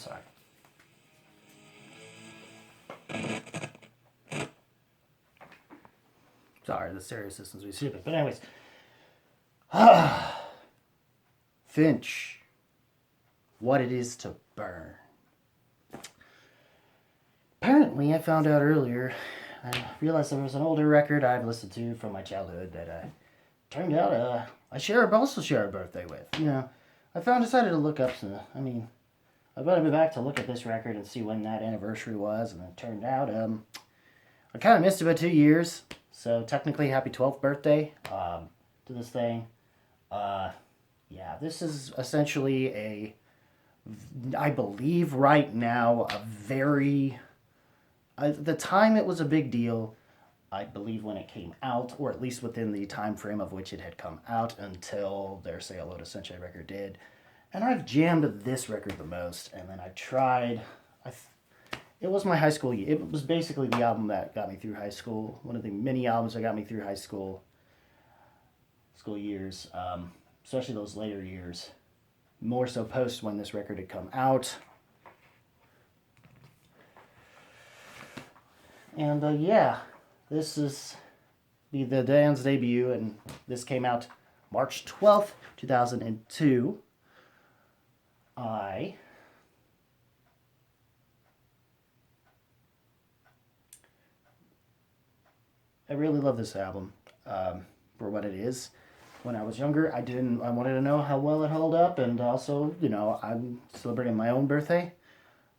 sorry. Sorry, the stereo system's really stupid. But anyways. Finch. What it is to burn. Apparently, I found out earlier, I realized there was an older record I've listened to from my childhood that turned out I also share a birthday with. You know, decided to look up some, I went back to look at this record and see when that anniversary was, and it turned out I kind of missed it by 2 years. So technically, happy 12th birthday to this thing. Yeah, this is essentially I believe right now, a very... At the time, it was a big deal, I believe, when it came out, or at least within the time frame of which it had come out until their Say Hello to Sunshine record did. And I've jammed this record the most, and then I tried... It was my high school year. It was basically the album that got me through high school. One of the many albums that got me through high school years, especially those later years. More so post when this record had come out. And yeah, this is the band's debut, and this came out March 12th, 2002. I really love this album for what it is. When I was younger, I wanted to know how well it held up, and also, you know, I'm celebrating my own birthday,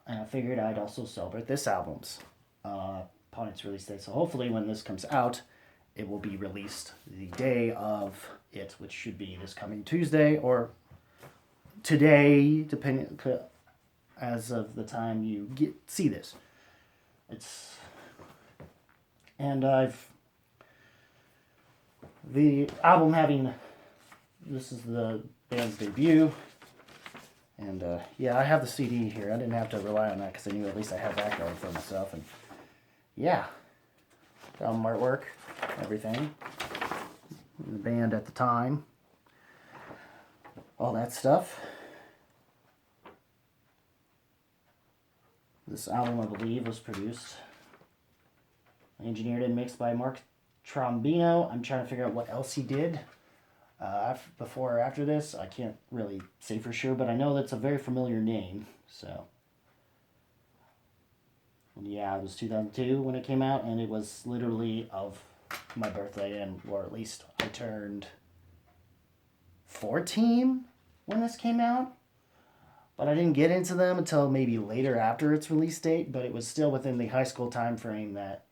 and I figured I'd also celebrate this album's upon its release date. So hopefully when this comes out, it will be released the day of it, which should be this coming Tuesday, or today, depending, as of the time you see this. The album this is the band's debut, and yeah, I have the CD here. I didn't have to rely on that because I knew at least I had that going for myself, and yeah, album artwork, everything, the band at the time, all that stuff. This album, I believe, was produced, engineered and mixed by Mark Trombino. I'm trying to figure out what else he did before or after this. I can't really say for sure, but I know that's a very familiar name. So, yeah, it was 2002 when it came out, and it was literally of my birthday, or at least I turned 14 when this came out. But I didn't get into them until maybe later after its release date, but it was still within the high school time frame that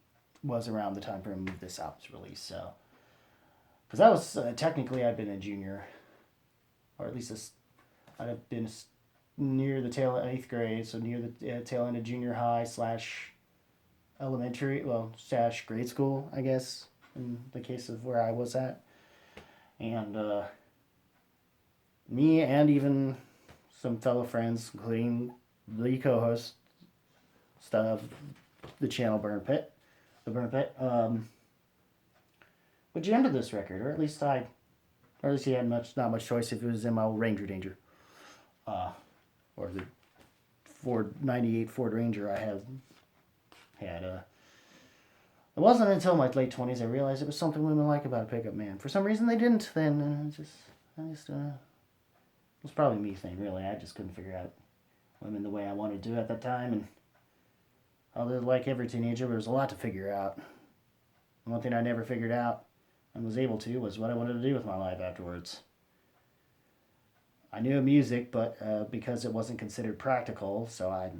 was around the time frame of this album's release. So, because that was technically, I'd been a junior, or at least I'd have been near the tail of 8th grade, so near the tail end of junior high / elementary, / grade school, I guess, in the case of where I was at. And me and even some fellow friends, including the co-host of the channel Burn Pit, would jam to this record, or at least he had not much choice if it was in my old Ranger Danger, or the Ford 98 Ford Ranger I had. It wasn't until my late 20s I realized it was something women like about a pickup man. For some reason they didn't then. It was probably me thing, really. I just couldn't figure out women the way I wanted to at that time, and although like every teenager, there was a lot to figure out. And one thing I never figured out and was able to was what I wanted to do with my life afterwards. I knew music, but because it wasn't considered practical, so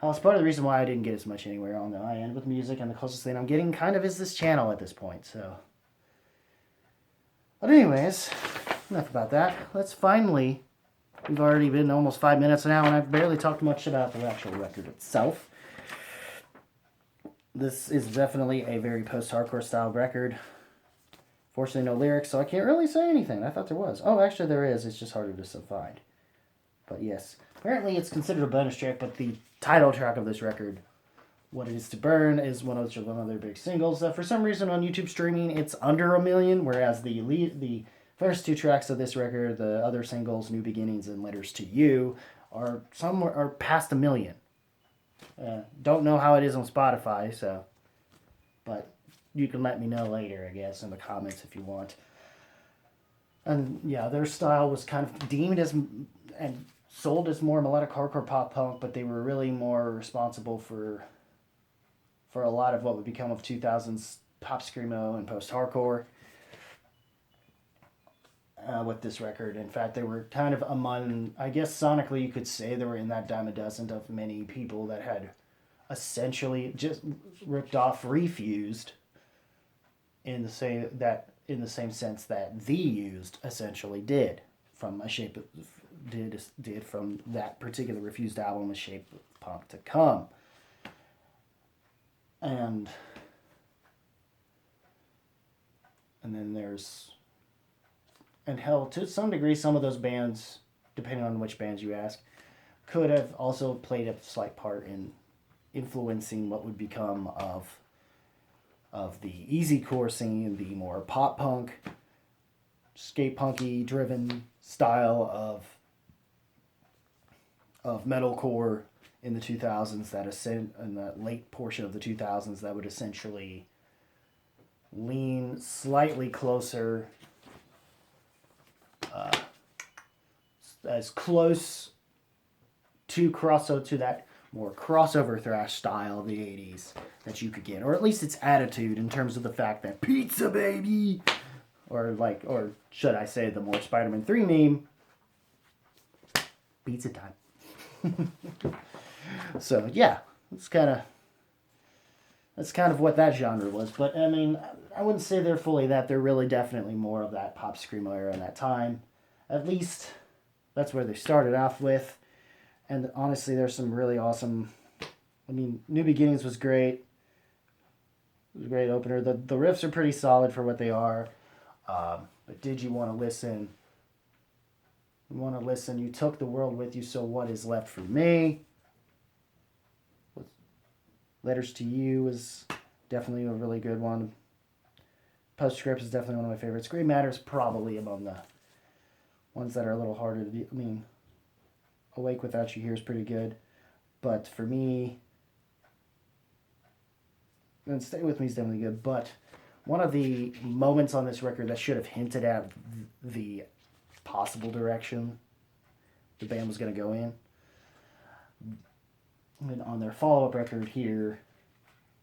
it's part of the reason why I didn't get as much anywhere on the high end with music, and the closest thing I'm getting kind of is this channel at this point, so. But anyways, enough about that. We've already been almost 5 minutes now, and I've barely talked much about the actual record itself. This is definitely a very post-hardcore style record. Fortunately, no lyrics, so I can't really say anything. I thought there was. Oh, actually there is. It's just harder to find. But yes. Apparently it's considered a bonus track, but the title track of this record, What It Is to Burn, is one of their big singles. For some reason on YouTube streaming, it's under 1 million, whereas the first 2 tracks of this record, the other singles, New Beginnings and Letters to You, are past 1 million. Don't know how it is on Spotify, so, but you can let me know later, I guess, in the comments if you want. And yeah, their style was kind of deemed as and sold as more melodic hardcore pop punk, but they were really more responsible for a lot of what would become of 2000s pop screamo and post hardcore. With this record, in fact, they were kind of among, I guess sonically you could say they were in that dime a dozen of many people that had essentially just ripped off Refused in the same sense that The Used essentially did from did from that particular Refused album, A Shape of Punk to Come. And then there's, and hell, to some degree, some of those bands, depending on which bands you ask, could have also played a slight part in influencing what would become of the easycore scene, the more pop punk, skate punky driven style of metalcore in the 2000s in the late portion of the 2000s that would essentially lean slightly closer, as close to that more crossover thrash style of the 80s that you could get, or at least its attitude in terms of the fact that pizza baby, or should I say the more Spider-Man 3 meme, pizza time. So yeah, that's kind of what that genre was. But I mean, I wouldn't say they're fully that. They're really definitely more of that pop screamo era in that time. At least that's where they started off with. And honestly, there's some really awesome. I mean, New Beginnings was great. It was a great opener. The riffs are pretty solid for what they are. But did you want to listen? You took the world with you, so what is left for me? Letters to You is definitely a really good one. Postscript is definitely one of my favorites. Gray Matter is probably among the ones that are a little harder to do. I mean, Awake Without You Here is pretty good. But for me, and Stay With Me is definitely good. But one of the moments on this record that should have hinted at the possible direction the band was going to go in, and on their follow-up record here,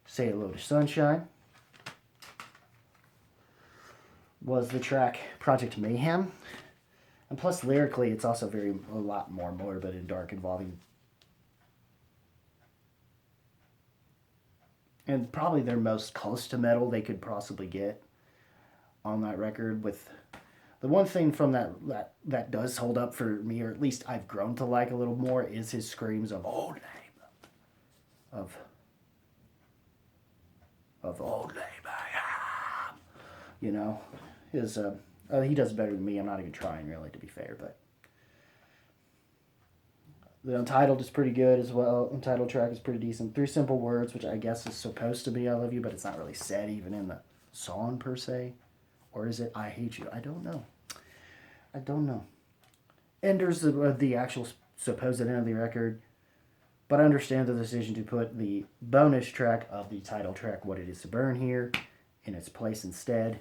Say Hello to Sunshine, was the track Project Mayhem. And plus lyrically, it's also a lot more morbid and dark, involving, and probably their most close to metal they could possibly get on that record. With the one thing from that does hold up for me, or at least I've grown to like a little more, is his screams of old name. Of old name I am. You know, his he does better than me. I'm not even trying, really, to be fair, but the Untitled is pretty good as well. Untitled track is pretty decent. 3 Simple Words, which I guess is supposed to be I Love You, but it's not really said even in the song per se. Or is it I Hate You? I don't know. Ender's the actual supposed end of the record, but I understand the decision to put the bonus track of the title track, What It Is to Burn, here in its place instead,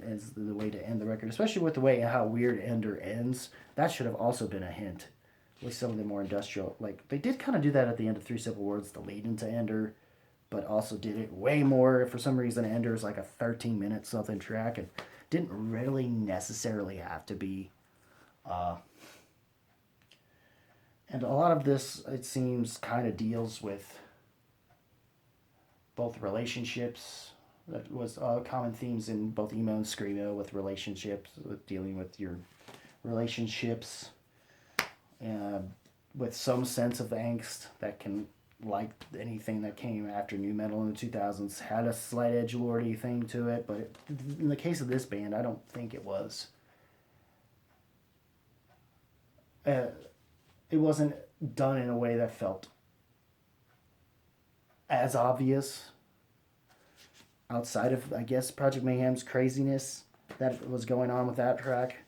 as the way to end the record, especially with the way how weird Ender ends. That should have also been a hint with some of the more industrial, like they did kind of do that at the end of 3 Simple Words, the lead into Ender, but also did it way more. For some reason, Ender is like a 13-minute something track and didn't really necessarily have to be. And a lot of this, it seems, kind of deals with both relationships. That was common themes in both emo and screamo, with relationships, with dealing with your relationships, with some sense of angst that can, like anything that came after nu metal in the 2000s, had a slight edgelordy thing to it. But in the case of this band, I don't think it was. It wasn't done in a way that felt as obvious outside of, I guess, Project Mayhem's craziness that was going on with that track.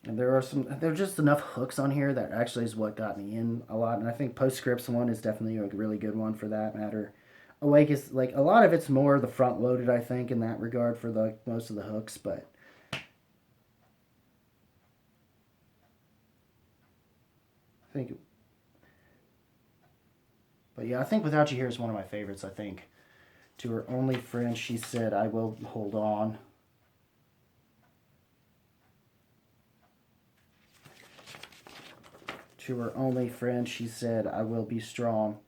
And there are just enough hooks on here that actually is what got me in a lot. And I think Postscript's one is definitely a really good one for that matter. Awake is like a lot of it's more the front loaded, I think, in that regard for the most of the hooks, but I think, but yeah, I think Without You Here is one of my favorites. I think to her only friend she said, "I will hold on." To her only friend she said, "I will be strong."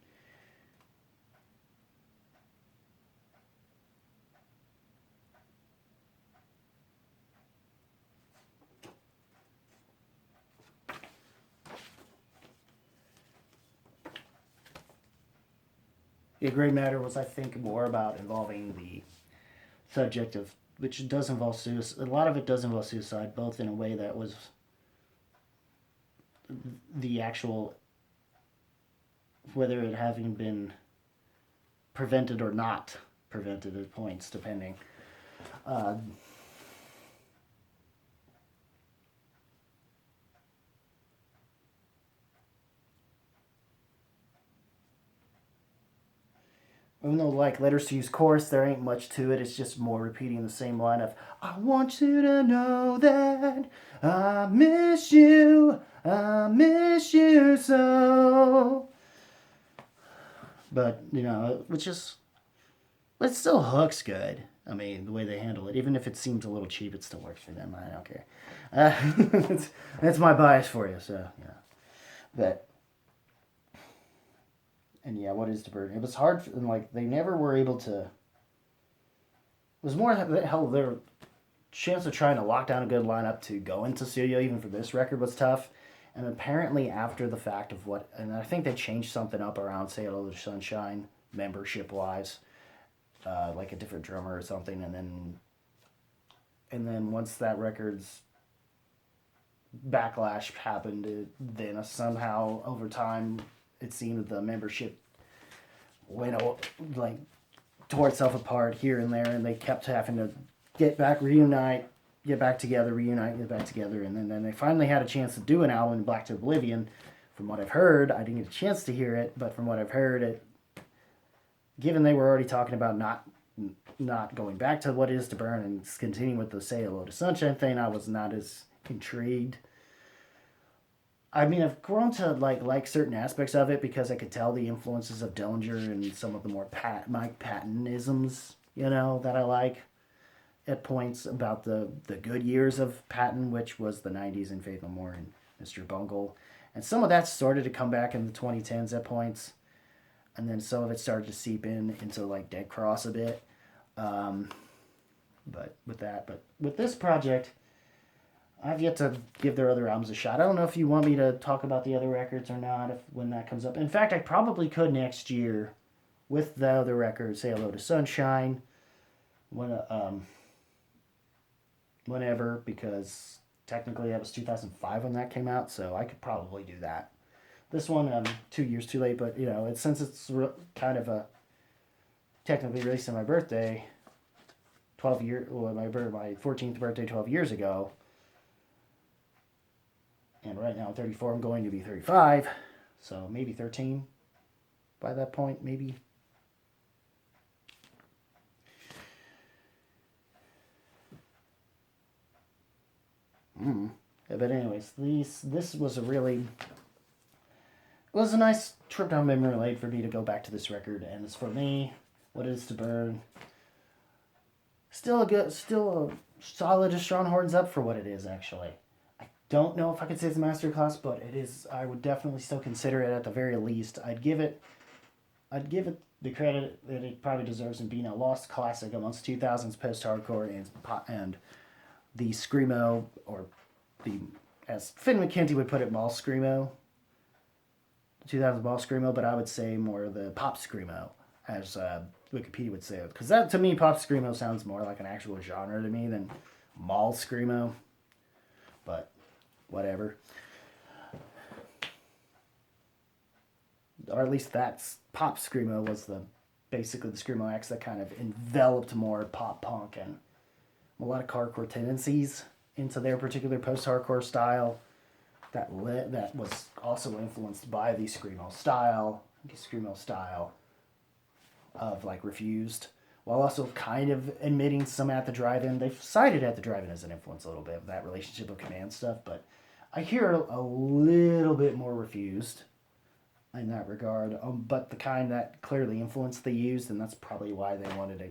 A Gray Matter was, I think, more about involving the subject of, which does involve suicide. A lot of it does involve suicide, both in a way that was the actual, whether it having been prevented or not prevented at points, depending. Uh, Even though, like, Letters to You's chorus, there ain't much to it. It's just more repeating the same line of, "I want you to know that I miss you so." But, but it still hooks good. I mean, the way they handle it, even if it seems a little cheap, it still works for them. I don't care. That's my bias for you, so, yeah. But, and yeah, what is the burden? It was hard, and like they never were able to. It was more hell their chance of trying to lock down a good lineup to go into studio even for this record was tough. And apparently after the fact of what, and I think they changed something up around Say Hello to Sunshine membership wise, like a different drummer or something, and then once that record's backlash happened, then somehow over time it seemed that the membership went like tore itself apart here and there, and they kept having to get back, reunite, get back together, reunite, get back together, and then they finally had a chance to do an album, Black to Oblivion. From what I've heard, I didn't get a chance to hear it, but from what I've heard, given they were already talking about not going back to What Is to Burn and continuing with the Say Hello to Sunshine thing, I was not as intrigued. I mean, I've grown to like certain aspects of it because I could tell the influences of Dillinger and some of the more Mike Patton-isms, that I like at points about the good years of Patton, which was the 90s and Faith No More and Mr. Bungle. And some of that started to come back in the 2010s at points. And then some of it started to seep into like Dead Cross a bit. But with this project, I've yet to give their other albums a shot. I don't know if you want me to talk about the other records or not when that comes up. In fact, I probably could next year with the other records, Say Hello to Sunshine, whenever, because technically that was 2005 when that came out, so I could probably do that. This one, 2 years too late, but since it's kind of a technically released on my birthday, my 14th birthday 12 years ago. And right now I'm 34, I'm going to be 35. So maybe 13 by that point, maybe. But anyways, this was it was a nice trip down memory lane for me to go back to this record. And as for me, What Is to Burn, still a solid, strong horns up for what it is, actually. Don't know if I could say it's a masterclass, but it is. I would definitely still consider it at the very least. I'd give it the credit that it probably deserves in being a lost classic amongst 2000s post-hardcore and the screamo, or the, as Finn McKenty would put it, mall screamo. 2000s mall screamo, but I would say more the pop screamo, as Wikipedia would say it, because that to me, pop screamo sounds more like an actual genre to me than mall screamo. But whatever. Or at least that's pop screamo was basically the screamo acts that kind of enveloped more pop punk and melodic hardcore tendencies. into their particular post-hardcore style that was also influenced by the screamo style of like Refused, while also kind of admitting some At the Drive-In. They've cited At the Drive-In as an influence a little bit of that relationship of command stuff, but I hear a little bit more Refused in that regard, but the kind that clearly influenced they used, and that's probably why they wanted to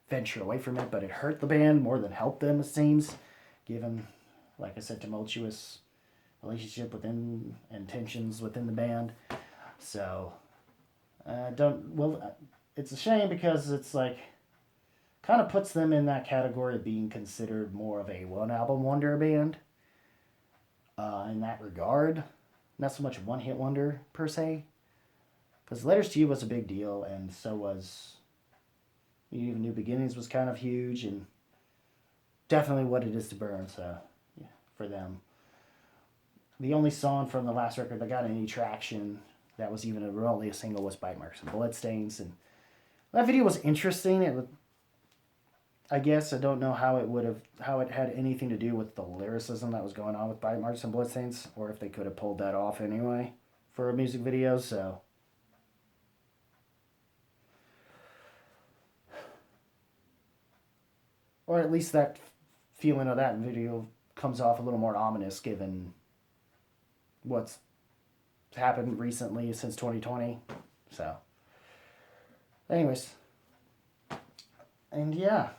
venture away from it, but it hurt the band more than helped them, it seems, given, like I said, tumultuous relationship within and tensions within the band. So, it's a shame because it's like, kind of puts them in that category of being considered more of a one-album wonder band in that regard. Not so much one-hit wonder, per se. Because Letters to You was a big deal, and so was even New Beginnings was kind of huge, and definitely What It Is to Burn, so, yeah, for them. The only song from the last record that got any traction that was even remotely a single was Bite Marks and Bloodstains, and that video was interesting. I guess I don't know how it had anything to do with the lyricism that was going on with Bite Marks and Bloodstains, or if they could have pulled that off anyway for a music video. So, or at least that feeling of that video comes off a little more ominous given what's happened recently since 2020. So, anyways, and yeah.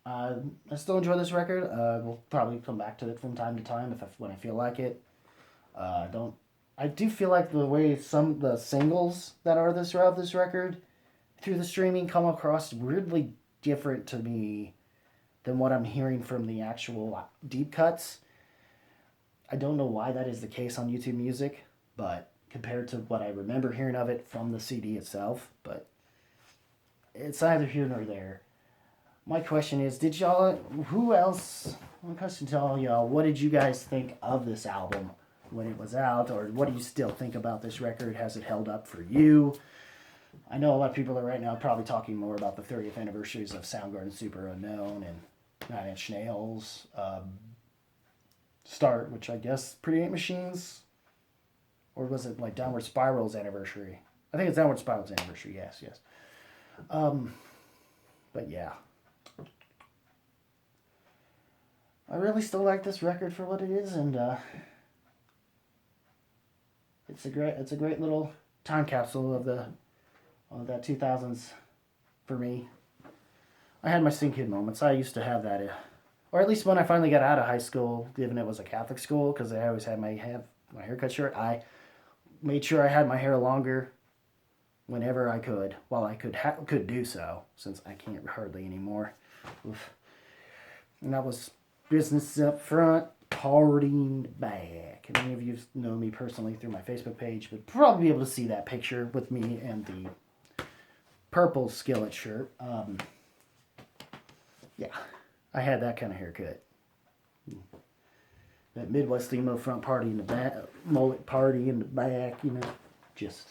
I still enjoy this record. We'll probably come back to it from time to time when I feel like it. I do feel like the way some the singles that are throughout this record through the streaming come across weirdly different to me than what I'm hearing from the actual deep cuts. I don't know why that is the case on YouTube Music, but compared to what I remember hearing of it from the CD itself, but it's neither here nor there. My question is, my question to all y'all, what did you guys think of this album when it was out, or what do you still think about this record? Has it held up for you? I know a lot of people are right now probably talking more about the 30th anniversaries of Soundgarden Super Unknown and Nine Inch Nails Start, which I guess Pretty Ain't Machines, or was it like Downward Spiral's anniversary? I think it's Downward Spiral's anniversary, yes. But yeah. I really still like this record for what it is, and it's a great little time capsule of that 2000s for me. I had my Sing Kid moments. I used to have that, or at least when I finally got out of high school, given it was a Catholic school, because I always had my hair cut short. I made sure I had my hair longer whenever I could, while I could do so, since I can't hardly anymore. Oof. And that was business up front, partying back. And many of you know me personally through my Facebook page would probably be able to see that picture with me and the purple skillet shirt. Yeah, I had that kind of haircut. That Midwest emo front party in the back, mullet party in the back, just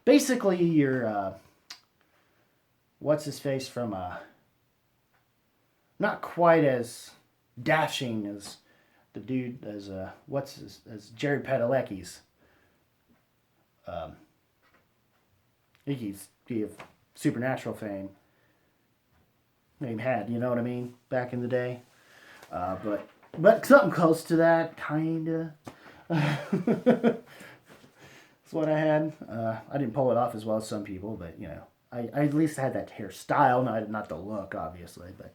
basically your what's his face from not quite as dashing as the dude as Jared Padalecki's. He's of Supernatural fame. Maybe had, you know what I mean, back in the day. But something close to that, kinda. That's what I had. I didn't pull it off as well as some people, but I at least had that hairstyle, not the look, obviously, but.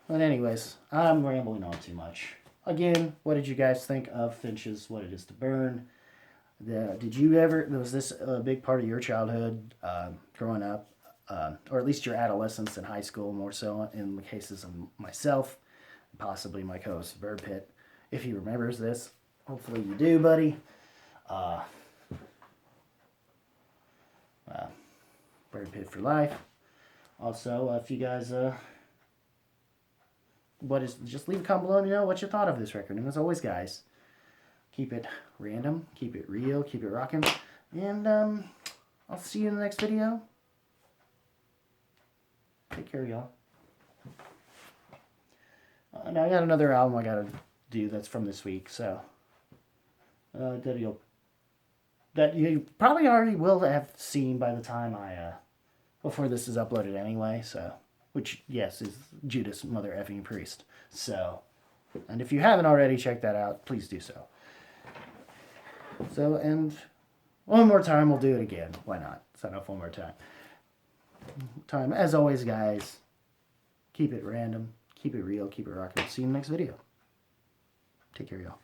But anyways, I'm rambling on too much. Again, what did you guys think of Finch's What It Is to Burn? Was this a big part of your childhood growing up? Or at least your adolescence and high school, more so in the cases of myself, possibly my co-host Bird Pit, if he remembers this. Hopefully you do, buddy. Bird Pit for life. Also, if you guys... just leave a comment below and what you thought of this record. And as always, guys, keep it random, keep it real, keep it rocking. And I'll see you in the next video. Take care, y'all. and I got another album I gotta do that's from this week, so that you probably already will have seen by the time before this is uploaded anyway. So, which yes is Judas Mother Effing Priest. So, and if you haven't already checked that out, please do so. So, and one more time, we'll do it again. Why not? Sign off one more time. As always, guys, keep it random, keep it real, keep it rocking. See you in the next video. Take care, y'all.